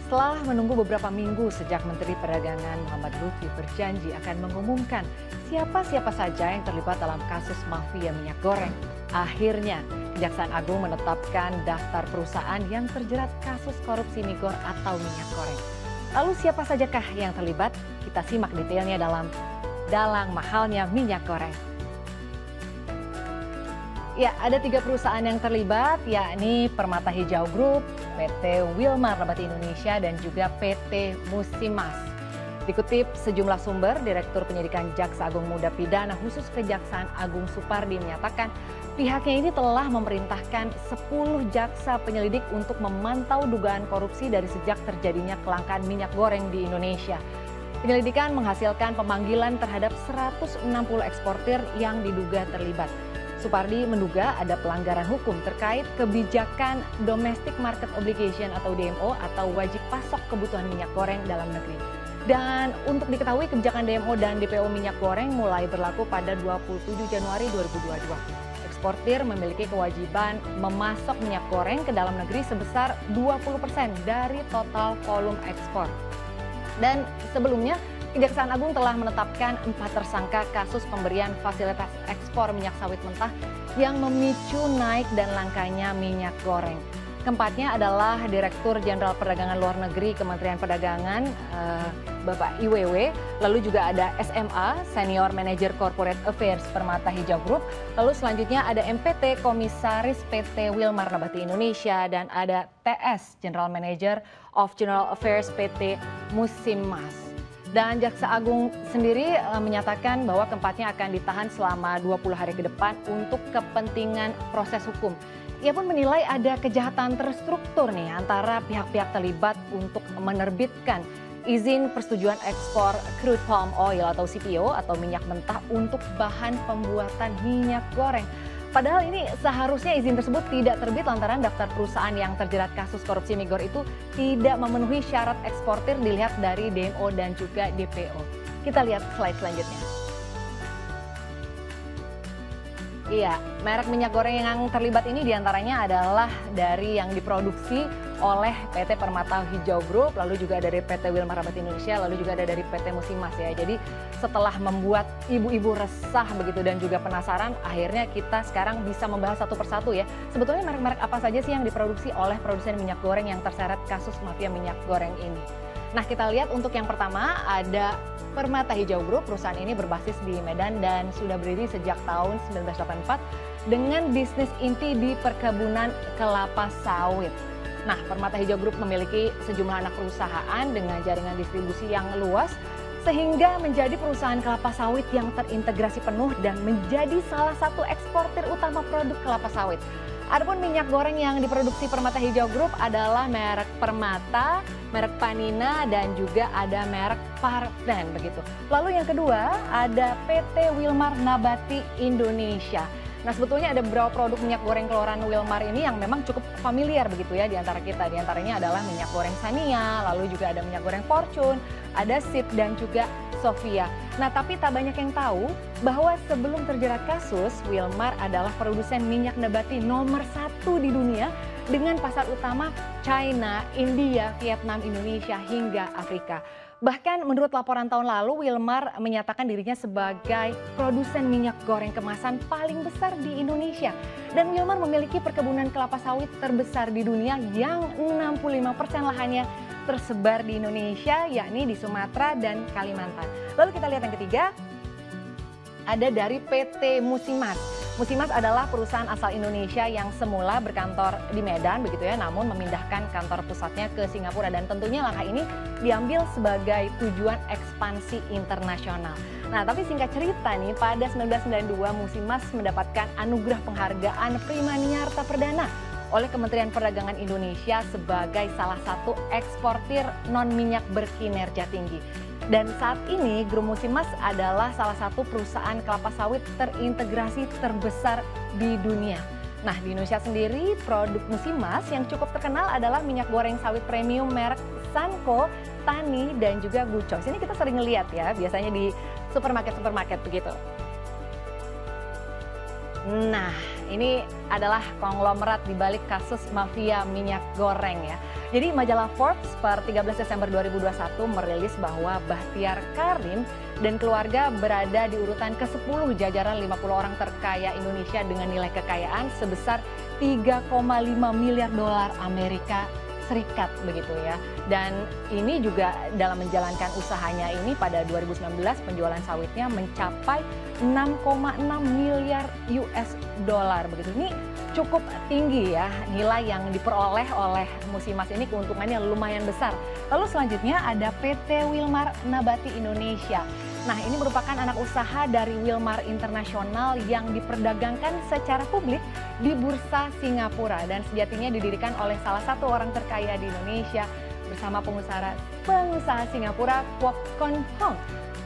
Setelah menunggu beberapa minggu sejak Menteri Perdagangan Muhammad Lutfi berjanji akan mengumumkan siapa-siapa saja yang terlibat dalam kasus mafia minyak goreng, akhirnya Kejaksaan Agung menetapkan daftar perusahaan yang terjerat kasus korupsi migor atau minyak goreng. Lalu siapa sajakah yang terlibat? Kita simak detailnya dalam Dalang Mahalnya Minyak Goreng. Ya, ada 3 perusahaan yang terlibat, yakni Permata Hijau Group, PT Wilmar Nabati Indonesia, dan juga PT Musimas. Dikutip sejumlah sumber, Direktur Penyidikan Jaksa Agung Muda Pidana Khusus Kejaksaan Agung Supardi menyatakan pihaknya ini telah memerintahkan 10 jaksa penyelidik untuk memantau dugaan korupsi dari sejak terjadinya kelangkaan minyak goreng di Indonesia. Penyelidikan menghasilkan pemanggilan terhadap 160 eksportir yang diduga terlibat. Supardi menduga ada pelanggaran hukum terkait kebijakan Domestic Market Obligation atau DMO atau wajib pasok kebutuhan minyak goreng dalam negeri. Dan untuk diketahui kebijakan DMO dan DPO minyak goreng mulai berlaku pada 27 Januari 2022. Eksportir memiliki kewajiban memasok minyak goreng ke dalam negeri sebesar 20% dari total volume ekspor. Dan sebelumnya Kejaksaan Agung telah menetapkan 4 tersangka kasus pemberian fasilitas ekspor minyak sawit mentah yang memicu naik dan langkanya minyak goreng. Keempatnya adalah Direktur Jenderal Perdagangan Luar Negeri Kementerian Perdagangan, Bapak IWW, lalu juga ada SMA, Senior Manager Corporate Affairs Permata Hijau Group, lalu selanjutnya ada MPT Komisaris PT Wilmar Nabati Indonesia, dan ada TS, General Manager of General Affairs PT Musimas. Dan Jaksa Agung sendiri menyatakan bahwa keempatnya akan ditahan selama 20 hari ke depan untuk kepentingan proses hukum. Ia pun menilai ada kejahatan terstruktur nih antara pihak-pihak terlibat untuk menerbitkan izin persetujuan ekspor crude palm oil atau CPO atau minyak mentah untuk bahan pembuatan minyak goreng. Padahal ini seharusnya izin tersebut tidak terbit lantaran daftar perusahaan yang terjerat kasus korupsi migor itu tidak memenuhi syarat eksportir dilihat dari DMO dan juga DPO. Kita lihat slide selanjutnya. Iya, merek minyak goreng yang terlibat ini diantaranya adalah dari yang diproduksi oleh PT Permata Hijau Group, lalu juga dari PT Wilmar Nabati Indonesia, lalu juga ada dari PT Musimas ya. Jadi setelah membuat ibu-ibu resah begitu dan juga penasaran, akhirnya kita sekarang bisa membahas satu persatu ya. Sebetulnya merek-merek apa saja sih yang diproduksi oleh produsen minyak goreng yang terseret kasus mafia minyak goreng ini. Nah, kita lihat untuk yang pertama ada Permata Hijau Group. Perusahaan ini berbasis di Medan dan sudah berdiri sejak tahun 1984 dengan bisnis inti di perkebunan kelapa sawit. Nah, Permata Hijau Group memiliki sejumlah anak perusahaan dengan jaringan distribusi yang luas sehingga menjadi perusahaan kelapa sawit yang terintegrasi penuh dan menjadi salah satu eksportir utama produk kelapa sawit. Adapun minyak goreng yang diproduksi Permata Hijau Group adalah merek Permata, merek Panina, dan juga ada merek Parten begitu. Lalu yang kedua ada PT Wilmar Nabati Indonesia. Nah, sebetulnya ada beberapa produk minyak goreng keluaran Wilmar ini yang memang cukup familiar begitu ya di antara kita. Di antaranya adalah minyak goreng Sania, lalu juga ada minyak goreng Fortune, ada Sip dan juga Sofia. Nah, tapi tak banyak yang tahu bahwa sebelum terjerat kasus, Wilmar adalah produsen minyak nabati nomor 1 di dunia dengan pasar utama China, India, Vietnam, Indonesia, hingga Afrika. Bahkan menurut laporan tahun lalu, Wilmar menyatakan dirinya sebagai produsen minyak goreng kemasan paling besar di Indonesia. Dan Wilmar memiliki perkebunan kelapa sawit terbesar di dunia yang 65% lahannya tersebar di Indonesia, yakni di Sumatera dan Kalimantan. Lalu kita lihat yang ketiga, ada dari PT Musimas. Musimas adalah perusahaan asal Indonesia yang semula berkantor di Medan begitu ya, namun memindahkan kantor pusatnya ke Singapura dan tentunya langkah ini diambil sebagai tujuan ekspansi internasional. Nah, tapi singkat cerita nih, pada 1992 Musimas mendapatkan anugerah penghargaan Prima Niarta Perdana oleh Kementerian Perdagangan Indonesia sebagai salah satu eksportir non-minyak berkinerja tinggi. Dan saat ini Grup Musimas adalah salah satu perusahaan kelapa sawit terintegrasi terbesar di dunia. Nah, di Indonesia sendiri produk Musimas yang cukup terkenal adalah minyak goreng sawit premium merek Sanko, Tani, dan juga Good Choice. Ini kita sering ngeliat ya, biasanya di supermarket-supermarket begitu. Nah, ini adalah konglomerat di balik kasus mafia minyak goreng ya. Jadi majalah Forbes per 13 Desember 2021 merilis bahwa Bahtiar Karim dan keluarga berada di urutan ke-10 jajaran 50 orang terkaya Indonesia dengan nilai kekayaan sebesar 3,5 miliar dolar Amerika Serikat begitu ya. Dan ini juga dalam menjalankan usahanya ini pada 2019 penjualan sawitnya mencapai 6,6 miliar US dollar begitu. Ini cukup tinggi ya nilai yang diperoleh oleh Musimas ini, keuntungannya lumayan besar. Lalu selanjutnya ada PT Wilmar Nabati Indonesia. Nah, ini merupakan anak usaha dari Wilmar Internasional yang diperdagangkan secara publik di Bursa Singapura dan sejatinya didirikan oleh salah satu orang terkaya di Indonesia bersama pengusaha Singapura Kwok Kon Hong.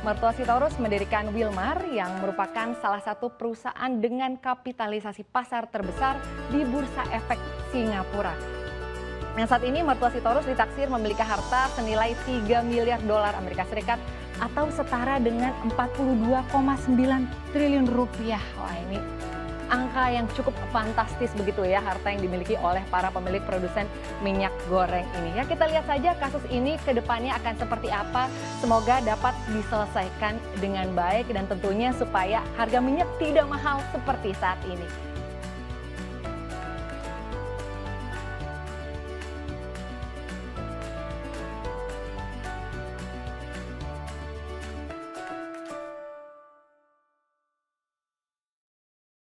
Mertua Sitorus mendirikan Wilmar yang merupakan salah satu perusahaan dengan kapitalisasi pasar terbesar di Bursa Efek Singapura. Yang saat ini mertua Sitorus ditaksir memiliki harta senilai 3 miliar dolar Amerika Serikat atau setara dengan 42,9 triliun rupiah. Wah, ini angka yang cukup fantastis begitu ya, harta yang dimiliki oleh para pemilik produsen minyak goreng ini. Ya, kita lihat saja kasus ini ke depannya akan seperti apa. Semoga dapat diselesaikan dengan baik dan tentunya supaya harga minyak tidak mahal seperti saat ini.